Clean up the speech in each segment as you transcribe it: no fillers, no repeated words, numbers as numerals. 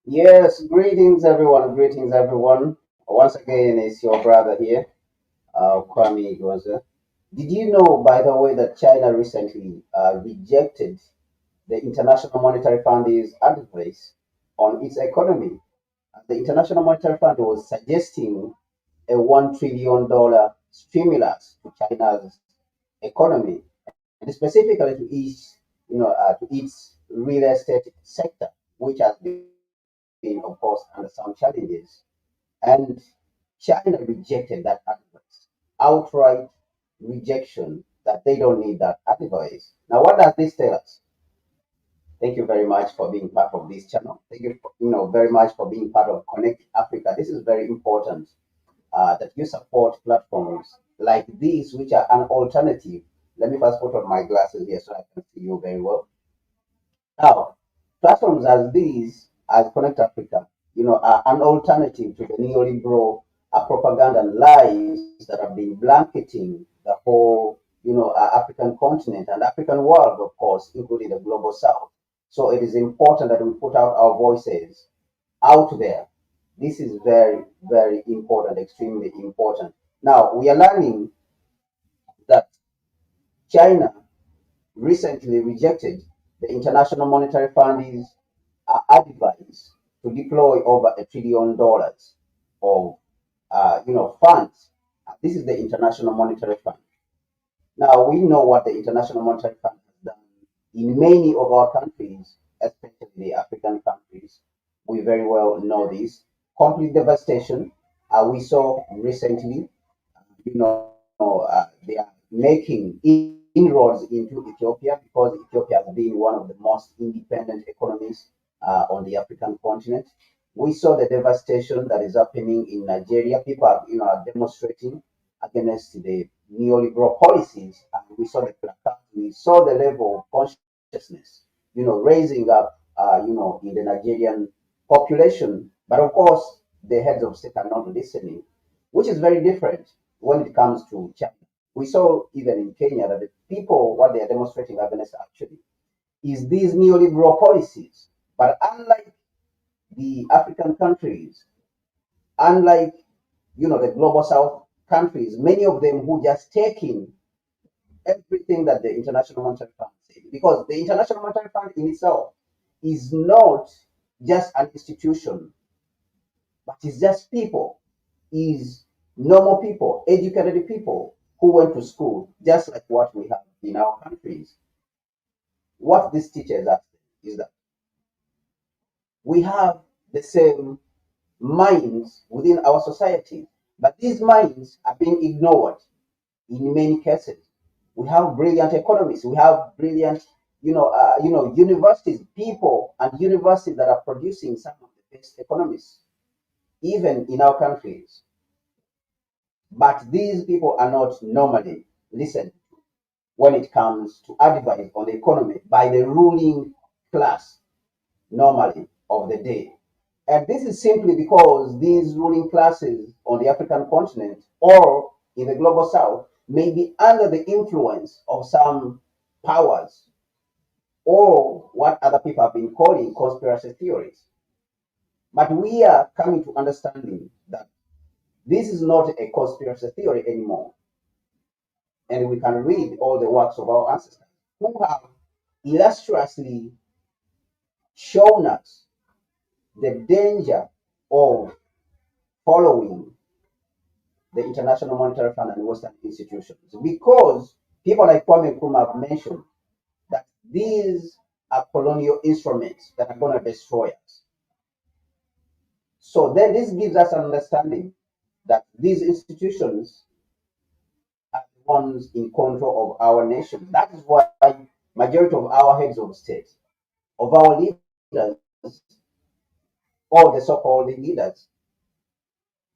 Yes, greetings everyone, greetings everyone. Once again, it's your brother here, Kwame Goza. Did you know, by the way, that China recently rejected the International Monetary Fund's advice on its economy? The International Monetary Fund was suggesting a $1 trillion stimulus to China's economy, and specifically to its real estate sector, which has been, of course, under some challenges. And China rejected that advice, outright rejection that they don't need that advice. Now, what does this tell us? Thank you very much for being part of this channel. Thank you, very much for being part of Connect Africa. This is very important that you support platforms like these, which are an alternative. Let me first put on my glasses here so I can see you very well. Now, platforms as these, as Connect Africa, are an alternative to the neoliberal propaganda and lies that have been blanketing the whole, African continent and African world, of course, including the global South. So it is important that we put out our voices out there. This is very, very important, extremely important. Now, we are learning that China recently rejected the International Monetary Fund's advice to deploy over $1 trillion of funds. This is the International Monetary Fund. Now we know what the International Monetary Fund has done in many of our countries, especially the African countries. We very well know this. Complete devastation. We saw recently, they are making inroads into Ethiopia because Ethiopia has been one of the most independent economies on the African continent. We saw the devastation that is happening in Nigeria. People are demonstrating against the neoliberal policies, and we saw the placards. We saw the level of consciousness, raising up, in the Nigerian population. But of course, the heads of state are not listening, which is very different when it comes to China. We saw even in Kenya that the people, what they are demonstrating against actually is these neoliberal policies. But unlike the African countries, unlike the global South countries, many of them who just take in everything that the International Monetary Fund says, because the International Monetary Fund in itself is not just an institution, but it's just people, is normal people, educated people who went to school, just like what we have in our countries. What this teaches us is that we have the same minds within our society, but these minds are being ignored in many cases. We have brilliant economists, we have brilliant, universities, people and universities that are producing some of the best economists, even in our countries. But these people are not normally listened to when it comes to advice on the economy by the ruling class normally of the day. And this is simply because these ruling classes on the African continent or in the global south may be under the influence of some powers or what other people have been calling conspiracy theories. But we are coming to understanding that this is not a conspiracy theory anymore. And we can read all the works of our ancestors who have illustriously shown us the danger of following the International Monetary Fund and Western institutions. Because people like Kwame Nkrumah have mentioned that these are colonial instruments that are going to destroy us. So then this gives us an understanding that these institutions are the ones in control of our nation. That is why majority of our heads of state, of our leaders, or the so-called leaders,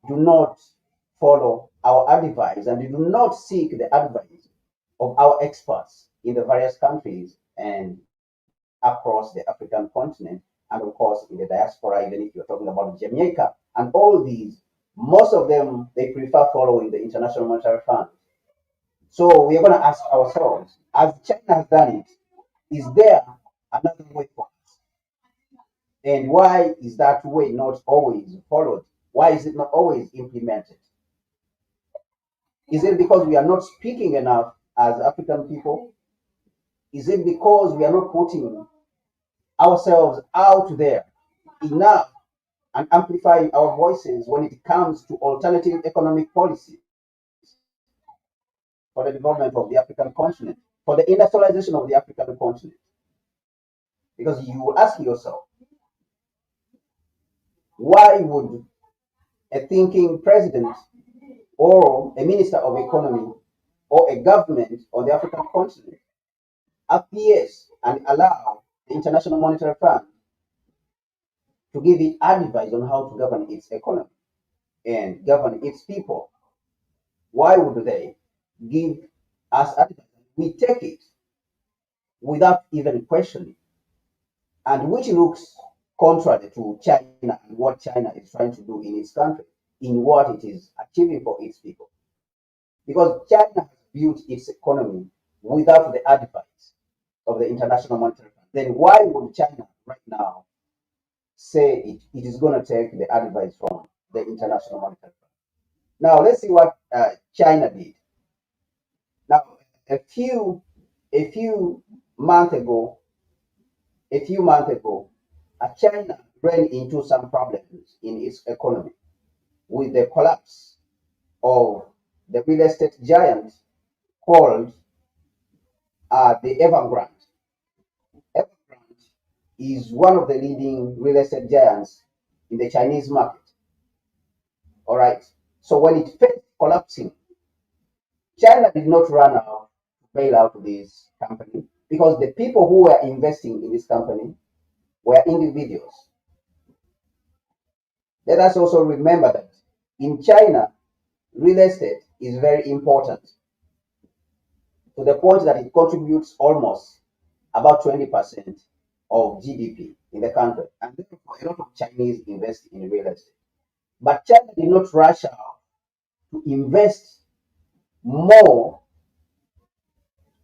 do not follow our advice and do not seek the advice of our experts in the various countries and across the African continent, and of course in the diaspora, even if you're talking about Jamaica and all these, most of them they prefer following the International Monetary Fund. So we are going to ask ourselves, as China has done it, is there another way for us? And why is that way not always followed? Why is it not always implemented? Is it because we are not speaking enough as African people? Is it because we are not putting ourselves out there enough and amplifying our voices when it comes to alternative economic policies for the development of the African continent, for the industrialization of the African continent? Because you will ask yourself, why would a thinking president or a minister of economy or a government on the African continent appears and allow the International Monetary Fund to give it advice on how to govern its economy and govern its people? Why would they give us advice? We take it without even questioning, and which looks contrary to China and what China is trying to do in its country, in what it is achieving for its people. Because China has built its economy without the advice of the International Monetary Fund. Then why would China right now say it is going to take the advice from the International Monetary Fund? Now let's see what China did. Now a few months ago, China ran into some problems in its economy with the collapse of the real estate giant called the Evergrande. Evergrande is one of the leading real estate giants in the Chinese market. All right. So when it faced collapsing, China did not run out to bail out this company because the people who were investing in this company were individuals. Let us also remember that in China, real estate is very important to the point that it contributes almost about 20% of GDP in the country. And therefore, a lot of Chinese invest in real estate. But China did not rush out to invest more.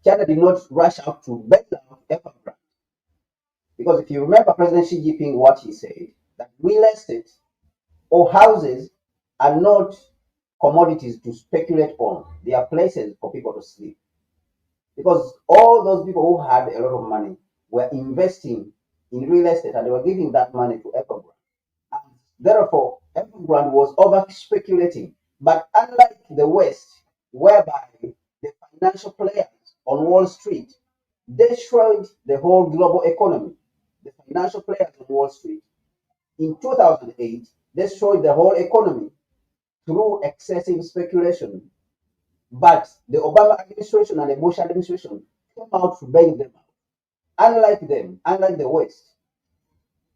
China did not rush out to bail out Evergrande. Because if you remember President Xi Jinping, what he said, that real estate or houses are not commodities to speculate on. They are places for people to sleep. Because all those people who had a lot of money were investing in real estate and they were giving that money to Evergrande. And therefore, Evergrande was over speculating. But unlike the West, whereby the financial players on Wall Street destroyed the whole global economy, the financial players on Wall Street in 2008 destroyed the whole economy through excessive speculation. But the Obama administration and the Bush administration came out to bail them out. Unlike them, unlike the West,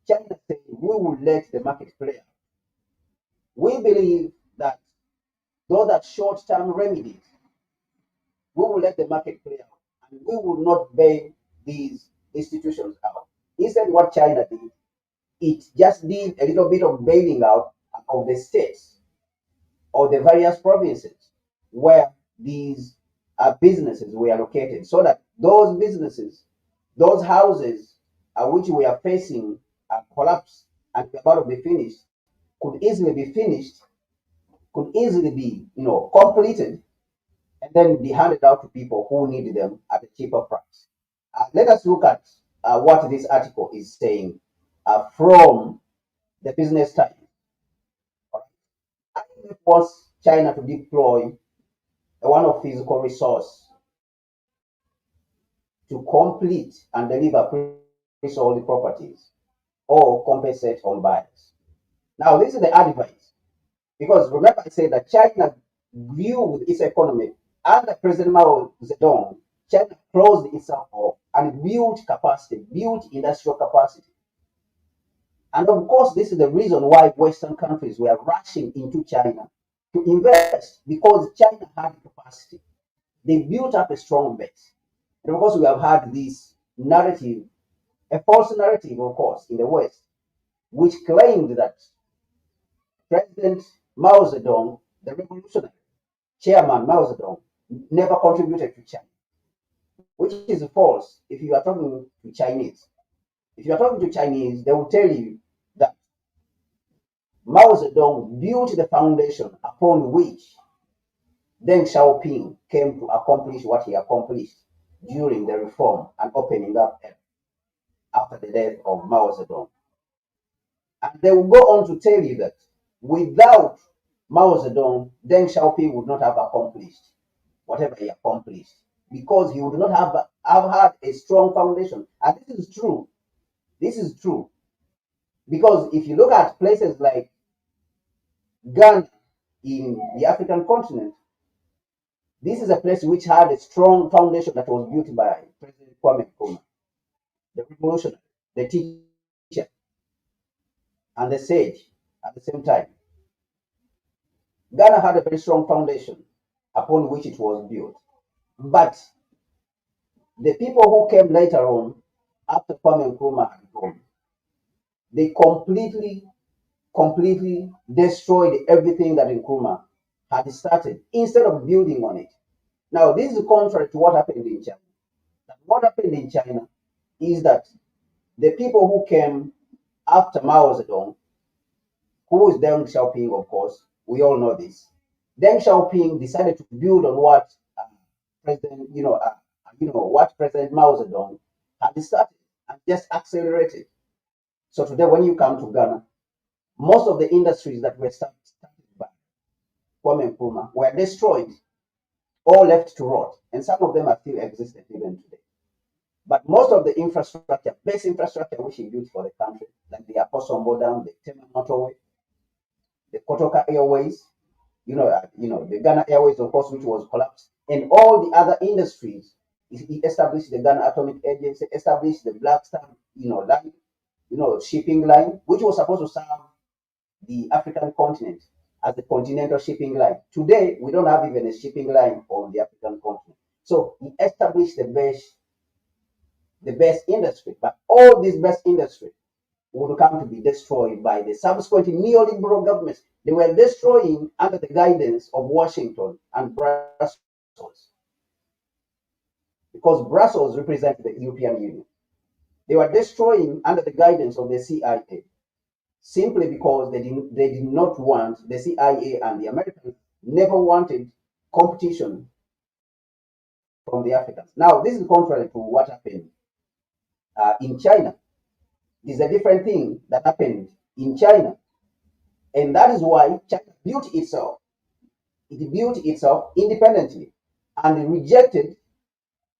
China said, we will let the market play out. We believe that those are short-term remedies. We will let the market play out, and we will not bail these institutions out. Instead, what China did, it just did a little bit of bailing out of the states or the various provinces where these businesses were located, so that those businesses, those houses which we are facing collapse and about to be finished, could easily be finished, could easily be completed, and then be handed out to people who need them at a cheaper price. Let us look at what this article is saying from the Business Times. IMF wants China to deploy one of physical resource to complete and deliver pre-sold properties or compensate on buyers. Now, this is the advice, because remember I said that China grew with its economy under President Mao Zedong. China closed itself off and built capacity, built industrial capacity. And of course, this is the reason why Western countries were rushing into China to invest, because China had capacity. They built up a strong base. And of course, we have had this narrative, a false narrative, of course, in the West, which claimed that President Mao Zedong, the revolutionary chairman Mao Zedong, never contributed to China, which is false if you are talking to Chinese. If you're talking to Chinese, they will tell you that Mao Zedong built the foundation upon which Deng Xiaoping came to accomplish what he accomplished during the reform and opening up after the death of Mao Zedong. And they will go on to tell you that without Mao Zedong, Deng Xiaoping would not have accomplished whatever he accomplished because he would not have had a strong foundation. And this is true. This is true. Because if you look at places like Ghana in the African continent, this is a place which had a strong foundation that was built by President Kwame Nkrumah, the revolutionary, the teacher, and the sage at the same time. Ghana had a very strong foundation upon which it was built. But the people who came later on, after Kwame Nkrumah had gone, they completely destroyed everything that Nkrumah had started instead of building on it. Now, this is contrary to what happened in China. What happened in China is that the people who came after Mao Zedong, who is Deng Xiaoping, of course, we all know this. Deng Xiaoping decided to build on what what President Mao Zedong had started and just accelerated. So today, when you come to Ghana, most of the industries that were started by Kwame Nkrumah were destroyed or left to rot, and some of them are still existent even today. But most of the infrastructure, base infrastructure which he built for the country, like the Akosombo Dam, the Tema Motorway, the Kotoka Airways, the Ghana Airways, of course, which was collapsed, and all the other industries. He established the Ghana Atomic Agency, established the Black Star, line, shipping line, which was supposed to serve the African continent as the continental shipping line. Today, we don't have even a shipping line on the African continent. So he established the best industry, but all this best industry would come to be destroyed by the subsequent neoliberal governments. They were destroying under the guidance of Washington and Brussels, because Brussels represents the European Union. They were destroying under the guidance of the CIA, simply because they did not want, the CIA and the Americans never wanted competition from the Africans. Now, this is contrary to what happened in China. This is a different thing that happened in China. And that is why China built itself. It built itself independently and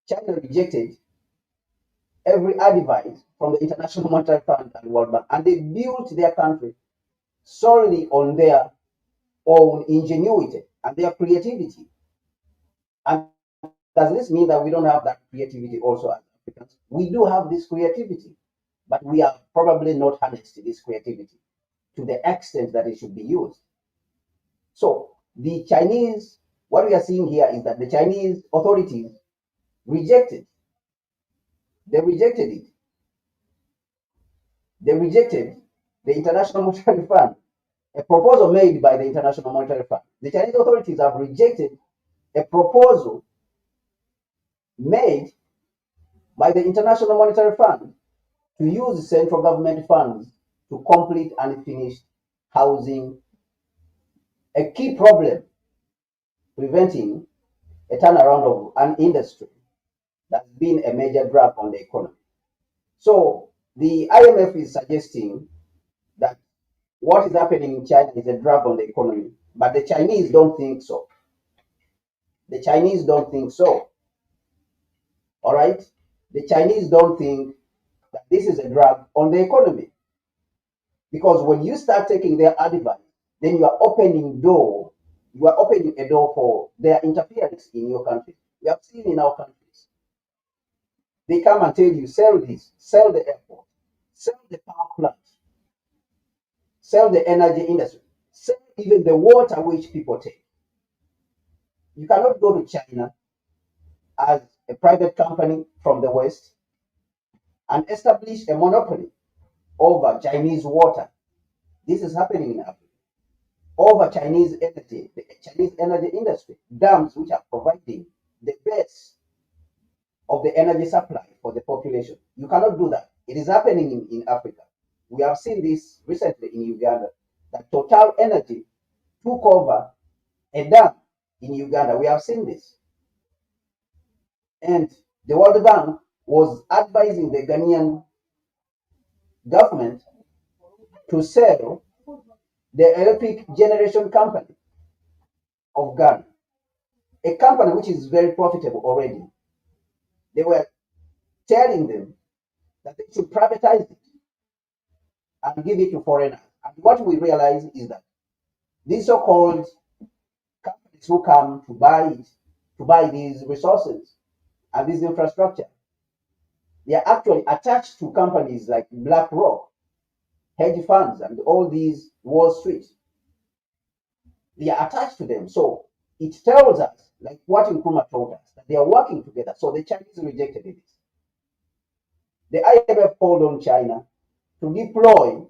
China rejected every advice from the International Monetary Fund and World Bank. And they built their country solely on their own ingenuity and their creativity. And does this mean that we don't have that creativity also as Africans? We do have this creativity, but we are probably not harnessed this creativity to the extent that it should be used. So the Chinese, what we are seeing here is that the Chinese authorities rejected. They rejected it. They rejected the International Monetary Fund, a proposal made by the International Monetary Fund. The Chinese authorities have rejected a proposal made by the International Monetary Fund to use central government funds to complete unfinished housing, a key problem preventing a turnaround of an industry that's been a major drag on the economy. So the IMF is suggesting that what is happening in China is a drag on the economy, but the Chinese don't think so. The Chinese don't think so. All right? The Chinese don't think that this is a drag on the economy. Because when you start taking their advice, then you are opening a door for their interference in your country. We have seen in our countries. They come and tell you, sell this, sell the airport, sell the power plant, sell the energy industry, sell even the water which people take. You cannot go to China as a private company from the West and establish a monopoly over Chinese water. This is happening in Africa. Over Chinese energy, the Chinese energy industry, dams which are providing the base of the energy supply for the population. You cannot do that. It is happening in Africa. We have seen this recently in Uganda, that Total Energy took over a dam in Uganda. We have seen this. And the World Bank was advising the Ghanaian government to sell the electric generation company of Ghana, a company which is very profitable already. They were telling them that they should privatize it and give it to foreigners. And what we realize is that these so-called companies who come to buy it, to buy these resources and this infrastructure, they are actually attached to companies like BlackRock, hedge funds, and all these Wall Street. They are attached to them. So it tells us, like what Nkrumah told us, that they are working together. So the Chinese rejected it. The IMF called on China to deploy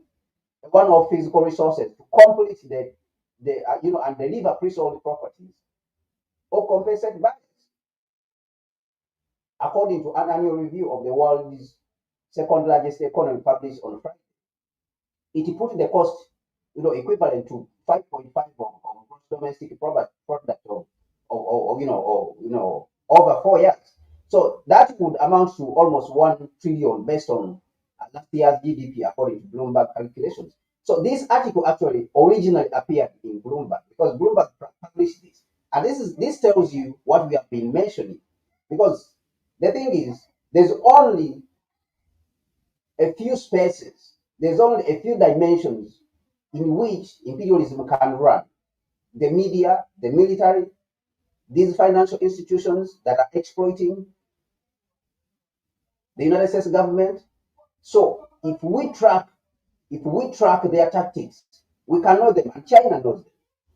one of physical resources to complete the and deliver pre-sold properties or compensate buyers. According to an annual review of the world's second largest economy published on Friday, it put the cost, equivalent to 5.5 of gross domestic product of over 4 years. So that would amount to almost 1 trillion based on last year's GDP, according to Bloomberg calculations. So this article actually originally appeared in Bloomberg because Bloomberg published this, and this tells you what we have been mentioning. Because the thing is, there's only a few spaces, there's only a few dimensions in which imperialism can run: the media, the military, these financial institutions that are exploiting the United States government. So if we track their tactics, we can know them, and China knows them.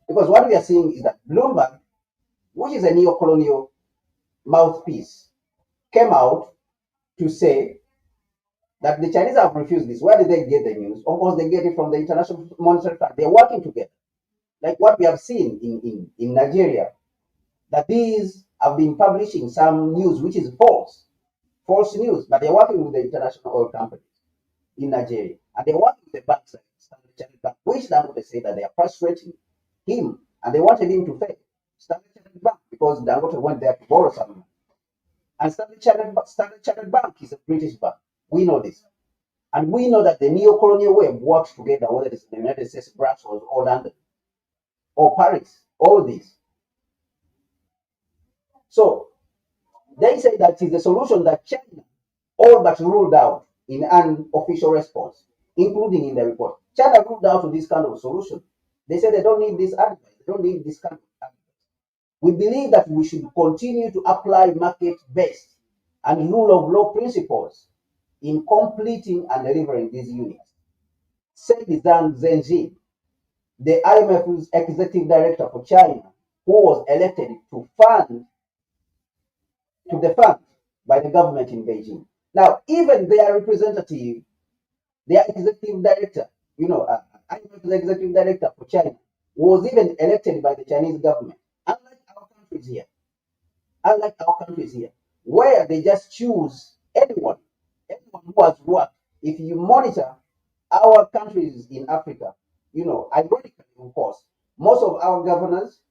Because what we are seeing is that Bloomberg, which is a neo-colonial mouthpiece, came out to say that the Chinese have refused this. Where did they get the news? Of course, they get it from the International Monetary Fund. They're working together. Like what we have seen in Nigeria, that these have been publishing some news which is false news, but they're working with the international oil companies in Nigeria. And they're working with the banks like Standard Chartered Bank, which Dangote say that they are frustrating him and they wanted him to fail. Standard Chartered Bank, because Dangote went there to borrow some money. And Standard Chartered Bank is a British bank. We know this. And we know that the neo-colonial web works together, whether it's in the United States, Brussels, or London, or Paris, all this. So they say that is the solution that China all but ruled out in an official response, including in the report. China ruled out this kind of solution. They said they don't need this advice. They don't need this kind of advice. We believe that we should continue to apply market-based and rule of law principles in completing and delivering these units, said Zhang Zhenjin, the IMF's executive director for China, who was elected to the fund by the government in Beijing. Now, even their representative, their executive director, IMF's executive director for China, was even elected by the Chinese government. Unlike our countries here, where they just choose anyone who has worked. If you monitor our countries in Africa, ironically, of course, most of our governors,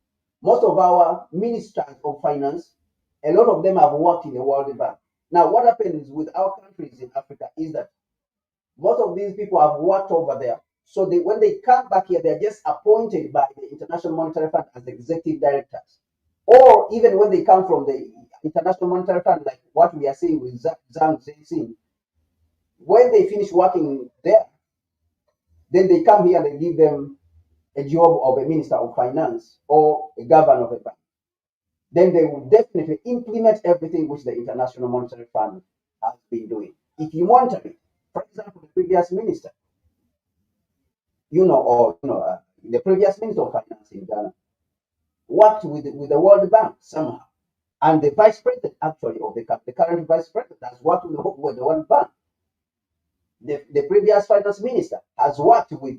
most of our ministers of finance, a lot of them have worked in the World Bank. Now, what happens with our countries in Africa is that most of these people have worked over there. So when they come back here, they're just appointed by the International Monetary Fund as executive directors. Or even when they come from the International Monetary Fund, like what we are seeing with Zhang Zhenxin, when they finish working there, then they come here and they give them a job of a minister of finance or a governor of a bank. Then they will definitely implement everything which the International Monetary Fund has been doing. If you monitor it, for example, the previous minister, the previous minister of finance in Ghana worked with the World Bank somehow. And the vice president, actually, of the current vice president, has worked with the World Bank. The previous finance minister has worked with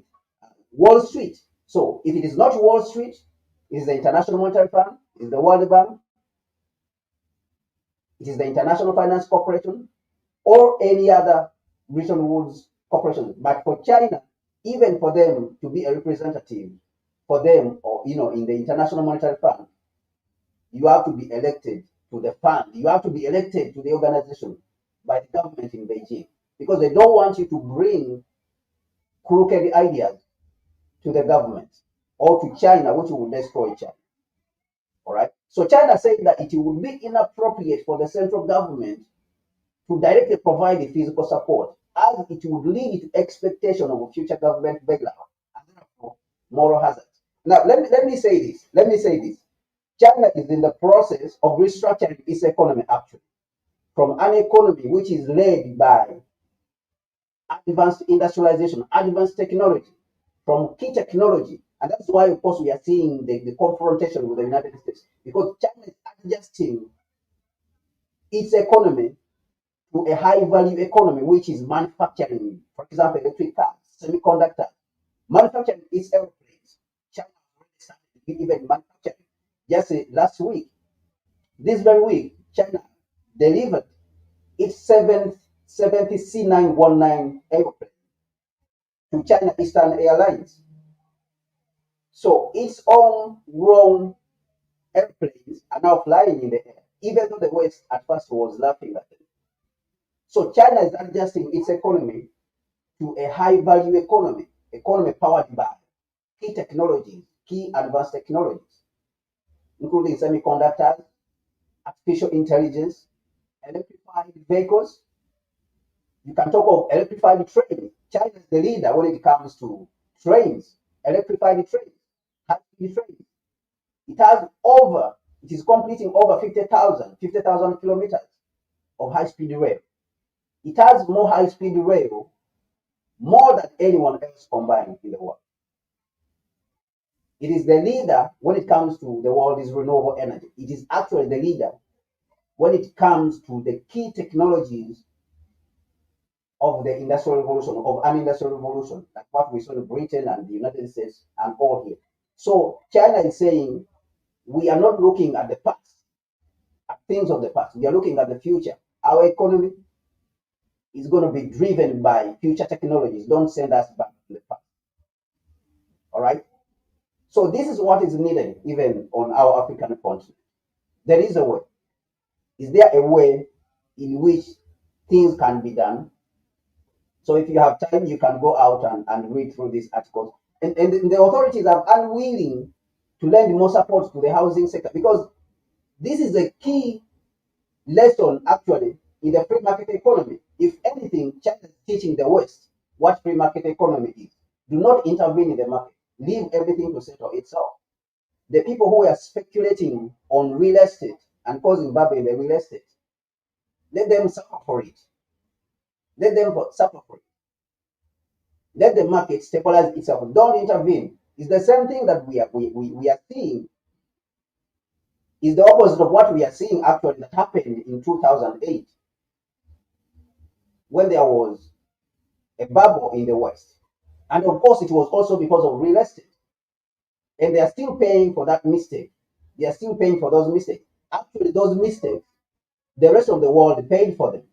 Wall Street. So if it is not Wall Street, it is the International Monetary Fund, it is the World Bank, it is the International Finance Corporation, or any other Bretton Woods corporations. But for China, even for them to be a representative, for them, or in the International Monetary Fund, you have to be elected to the fund. You have to be elected to the organization by the government in Beijing because they don't want you to bring crooked ideas to the government or to China, which will destroy China. All right. So China said that it would be inappropriate for the central government to directly provide the physical support, as it would lead to expectation of a future government bailout and therefore moral hazard. Now, let me say this. Let me say this. China is in the process of restructuring its economy actually from an economy which is led by advanced industrialization, advanced technology, from key technology. And that's why, of course, we are seeing the confrontation with the United States because China is adjusting its economy to a high value economy, which is manufacturing, for example, electric cars, semiconductors, manufacturing its airplanes. China already started even manufacturing. Just last week, this very week, China delivered its seventh 70 C919 airplane to China Eastern Airlines. So its own grown airplanes are now flying in the air, even though the West at first was laughing at them. So China is adjusting its economy to a high value economy powered by key technologies, key advanced technologies, including semiconductors, artificial intelligence, electrified vehicles. You can talk of electrified trains. China is the leader when it comes to trains, electrified trains, high-speed trains. It is completing over 50,000 kilometers of high-speed rail. It has more high-speed rail, more than anyone else combined in the world. It is the leader when it comes to the world's renewable energy. It is actually the leader when it comes to the key technologies of the industrial revolution, of an industrial revolution, like what we saw in Britain and the United States and all here. So China is saying we are not looking at the past, at things of the past. We are looking at the future. Our economy is going to be driven by future technologies. Don't send us back to the past. All right? So this is what is needed even on our African continent. There is a way. Is there a way in which things can be done? So if you have time, you can go out and read through these articles. And the authorities are unwilling to lend more support to the housing sector because this is a key lesson actually in the free market economy. If anything, China is teaching the West what free market economy is. Do not intervene in the market. Leave everything to settle itself. The people who are speculating on real estate and causing bubble in the real estate, let them suffer for it. Let them suffer for it. Let the market stabilize itself. Don't intervene. It's the same thing that we are seeing. It's the opposite of what we are seeing actually that happened in 2008 when there was a bubble in the West. And of course, it was also because of real estate. And they are still paying for that mistake. They are still paying for those mistakes. Actually, those mistakes, the rest of the world paid for them.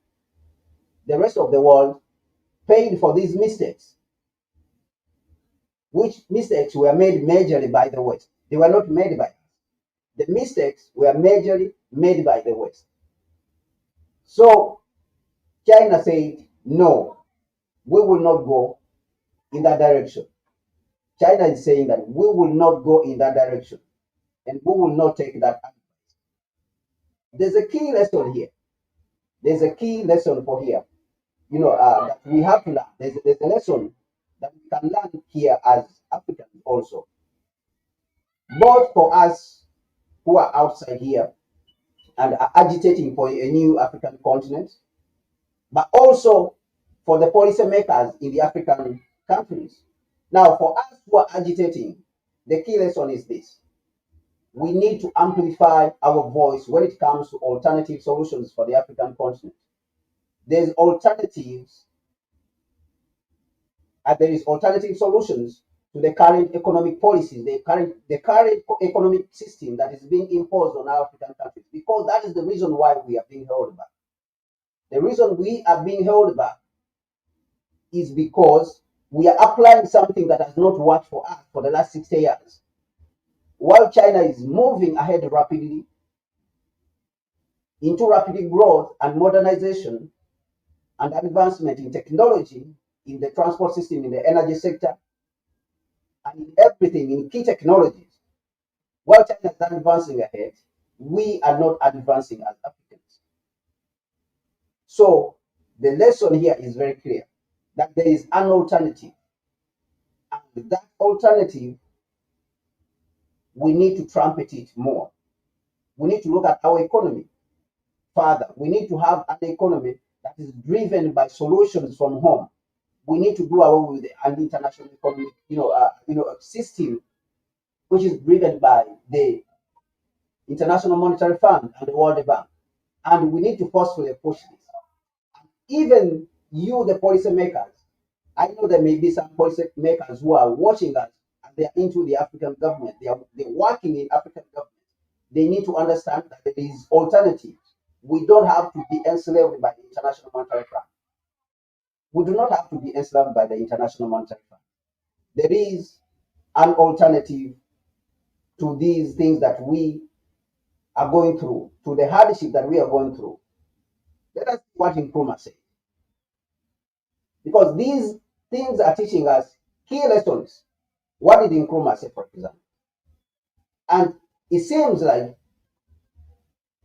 The rest of the world paid for these mistakes, which mistakes were made majorly by the West. They were not made by us. The mistakes were majorly made by the West. So China said, no, we will not go in that direction. China is saying that we will not go in that direction and we will not take that advice. There's a key lesson here. There's a key lesson for here. That we have to learn. There's a lesson that we can learn here as Africans also. Both for us who are outside here and are agitating for a new African continent, but also for the policymakers in the African countries. Now, for us who are agitating, the key lesson is this. We need to amplify our voice when it comes to alternative solutions for the African continent. There's alternatives, and there is alternative solutions to the current economic policies, the current economic system that is being imposed on our African countries, because that is the reason why we are being held back. The reason we are being held back is because we are applying something that has not worked for us for the last 60 years. While China is moving ahead rapidly into rapid growth and modernization and advancement in technology, in the transport system, in the energy sector, and in everything, in key technologies, while China is advancing ahead, we are not advancing as Africans. So the lesson here is very clear that there is an alternative. And that alternative, we need to trumpet it more. We need to look at our economy further. We need to have an economy that is driven by solutions from home. We need to do away with an international economic, system which is driven by the International Monetary Fund and the World Bank. And we need to forcefully push this. Even you, the policymakers, I know there may be some policymakers who are watching us and they are into the African government. They're working in African government. They need to understand that there is alternatives. We don't have to be enslaved by the International Monetary Fund. We do not have to be enslaved by the International Monetary Fund. There is an alternative to these things that we are going through, to the hardship that we are going through. Let us see what Nkrumah said. Because these things are teaching us key lessons. What did Nkrumah say, for example? And it seems like,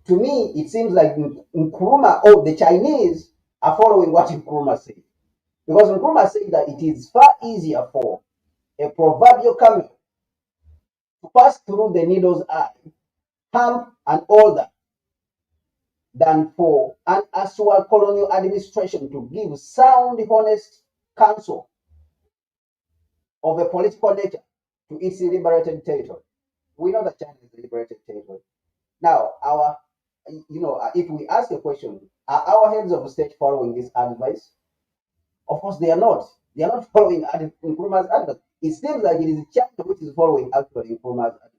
to me, it seems like Nkrumah, or the Chinese, are following what Nkrumah said. Because Nkrumah said that it is far easier for a proverbial camel to pass through the needle's eye, hump and all that, than for an actual colonial administration to give sound, honest counsel of a political nature to its liberated territory. We know that China is a liberated territory. Now, if we ask a question, are our heads of state following this advice? Of course, they are not. They are not following Nkrumah's advice. It seems like it is China which is following actually Nkrumah's advice.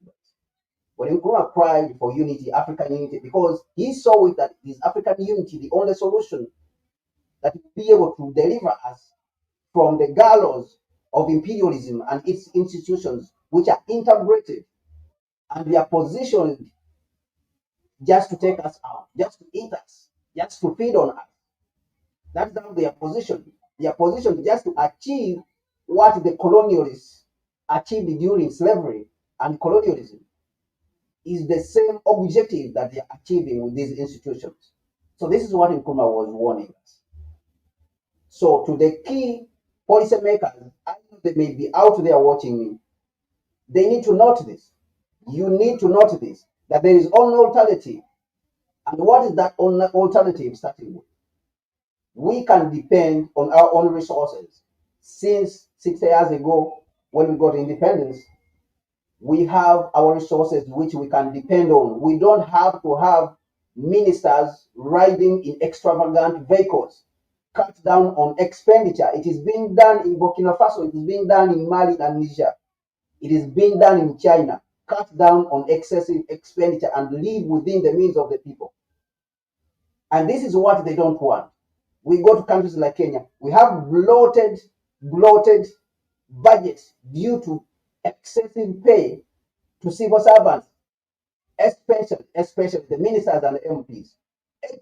When Nkrumah cried for unity, African unity, because he saw it that is African unity the only solution that will be able to deliver us from the gallows of imperialism and its institutions, which are integrated and they are positioned just to take us out, just to eat us, just to feed on us. That's how they are positioned. They are positioned just to achieve what the colonialists achieved during slavery and colonialism. Is the same objective that they are achieving with these institutions. So this is what Nkrumah was warning us. So to the key policymakers, I know they may be out there watching me. They need to note this. You need to note this, that there is an alternative. And what is that alternative starting with? We can depend on our own resources. Since 60 years ago, when we got independence, we have our resources which we can depend on. We don't have to have ministers riding in extravagant vehicles. Cut down on expenditure. It is being done in Burkina Faso. It is being done in Mali and Niger. It is being done in China. Cut down on excessive expenditure and live within the means of the people. And this is what they don't want. We go to countries like Kenya. We have bloated budgets due to excessive pay to civil servants, especially the ministers and the MPs.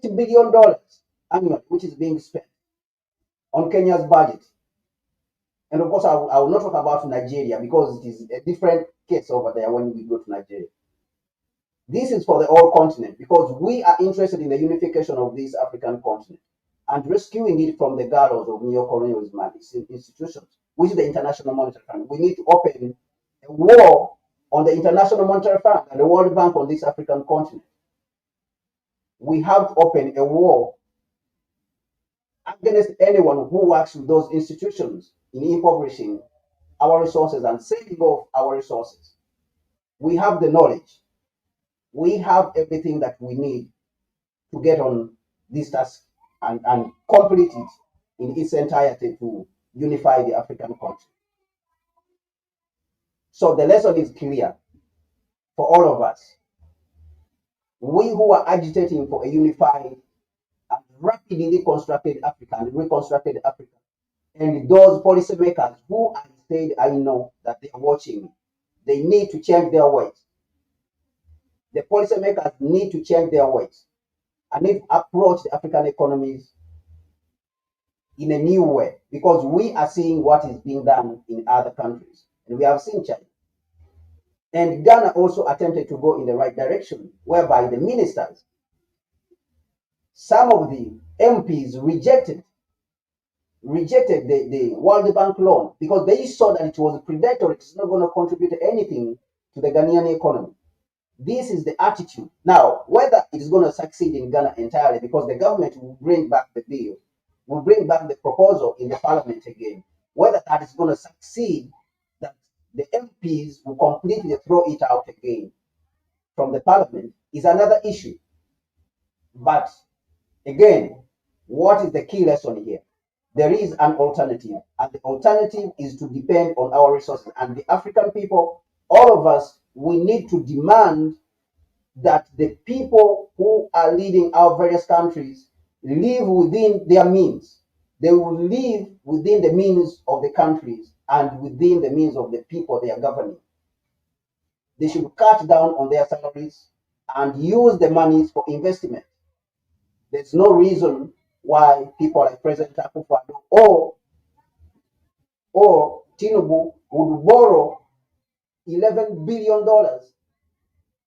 $80 billion annually, which is being spent on Kenya's budget. And of course, I will not talk about Nigeria because it is a different case over there when we go to Nigeria. This is for the whole continent because we are interested in the unification of this African continent and rescuing it from the gallows of neo-colonialism and its institutions, which is the International Monetary Fund. We need to open a war on the International Monetary Fund and the World Bank on this African continent. We have to open a war against anyone who works with those institutions in impoverishing our resources and saving off our resources. We have the knowledge. We have everything that we need to get on this task and complete it in its entirety to unify the African continent. So the lesson is clear for all of us. We who are agitating for a unified and rapidly reconstructed Africa, And those policymakers who I said I know that they are watching me, they need to change their ways. The policymakers need to change their ways and need to approach the African economies in a new way, because we are seeing what is being done in other countries, and we have seen China. And Ghana also attempted to go in the right direction, whereby the ministers, some of the MPs rejected the World Bank loan because they saw that it was predatory. It's not going to contribute anything to the Ghanaian economy. This is the attitude. Now, whether it is going to succeed in Ghana entirely, because the government will bring back the bill, will bring back the proposal in the parliament again, whether that is going to succeed, that the MPs will completely throw it out again from the parliament, is another issue. But again, what is the key lesson here? There is an alternative, and the alternative is to depend on our resources. And the African people, all of us, we need to demand that the people who are leading our various countries live within their means. They will live within the means of the countries and within the means of the people they are governing. They should cut down on their salaries and use the monies for investment. There's no reason why people like President Akufo-Addo or Tinubu would borrow $11 billion,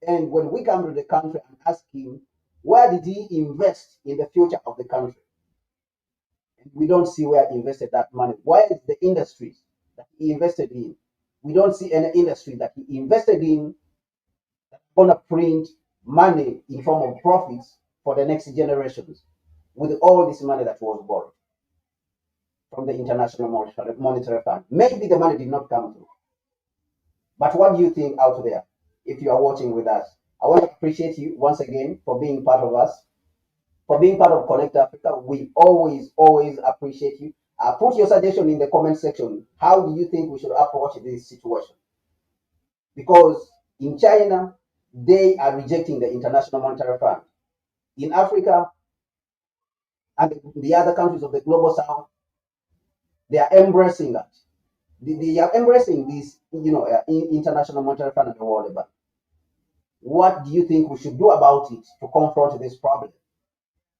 and when we come to the country and ask him, where did he invest in the future of the country? And we don't see where he invested that money. Where is the industries that he invested in? We don't see any industry that he invested in that's going to print money in form of profits for the next generations with all this money that was borrowed from the International Monetary Fund. Maybe the money did not come through. But what do you think out there, if you are watching with us? I want to appreciate you once again for being part of us, for being part of Connect Africa. We always appreciate you. Put your suggestion in the comment section. How do you think we should approach this situation? Because in China, they are rejecting the International Monetary Fund. In Africa and the other countries of the global south, they are embracing that. They are embracing this, International Monetary Fund and the World Bank. What do you think we should do about it to confront this problem?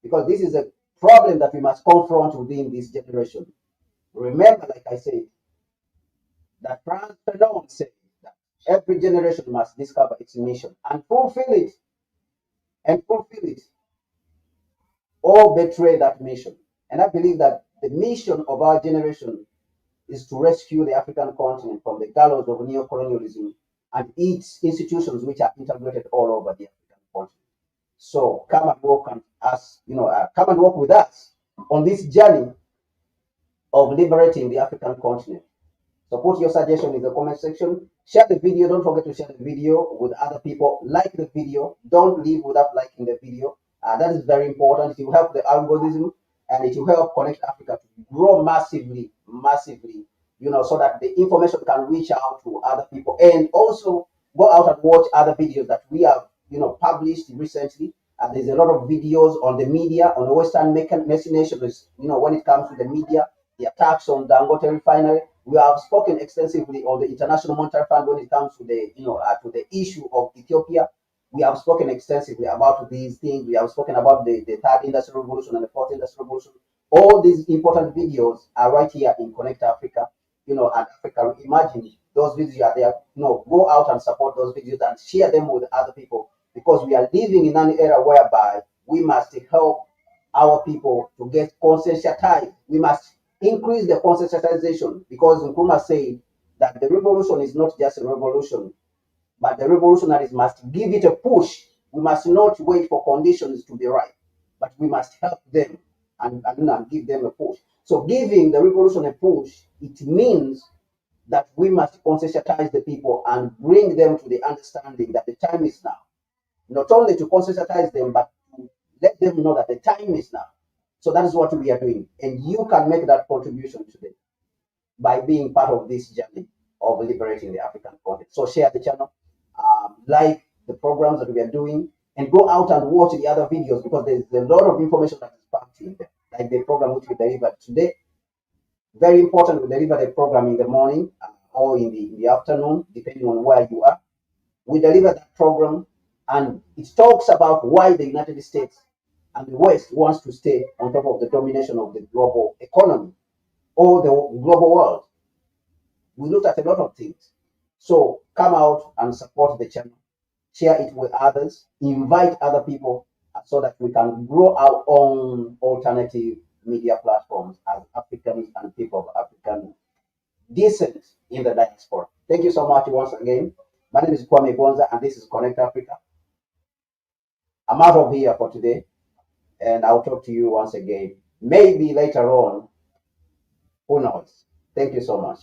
Because this is a problem that we must confront within this generation. Remember, like I said, that Franz Fanon said that every generation must discover its mission and fulfill it, or betray that mission. And I believe that the mission of our generation is to rescue the African continent from the gallows of neocolonialism and its institutions, which are integrated all over the African continent. So come and come and walk with us on this journey of liberating the African continent. So put your suggestion in the comment section. Share the video. Don't forget to share the video with other people. Like the video. Don't leave without liking the video. That is very important. It will help the algorithm, and it will help Connect Africa to grow massively, so that the information can reach out to other people. And also go out and watch other videos that we have, published recently. There's a lot of videos on the media, on the Western machinations, when it comes to the media, the attacks on Dangote refinery. We have spoken extensively on the International Monetary Fund when it comes to the issue of Ethiopia. We have spoken extensively about these things. We have spoken about the third industrial revolution and the fourth industrial revolution. All these important videos are right here in Connect Africa, and Africa Imagine. Those videos are there. Go out and support those videos and share them with other people, because we are living in an era whereby we must help our people to get conscientized. We must increase the conscientization, because Nkrumah said that the revolution is not just a revolution, but the revolutionaries must give it a push. We must not wait for conditions to be right, but we must help them and give them a push. So giving the revolution a push, it means that we must conscientize the people and bring them to the understanding that the time is now. Not only to conscientize them, but to let them know that the time is now. So that is what we are doing. And you can make that contribution today by being part of this journey of liberating the African continent. So share the channel, like the programs that we are doing, and go out and watch the other videos, because there's a lot of information that is packed in there, like the program which we delivered today. Very important, we deliver the program in the morning or in the afternoon, depending on where you are. We deliver that program, and it talks about why the United States and the West wants to stay on top of the domination of the global economy or the global world. We looked at a lot of things. So come out and support the channel, share it with others, invite other people so that we can grow our own alternative media platforms as Africans and people of African descent in the diaspora. Thank you so much once again. My name is Kwame Bonza, and this is Connect Africa. I'm out of here for today, and I'll talk to you once again. Maybe later on. Who knows? Thank you so much.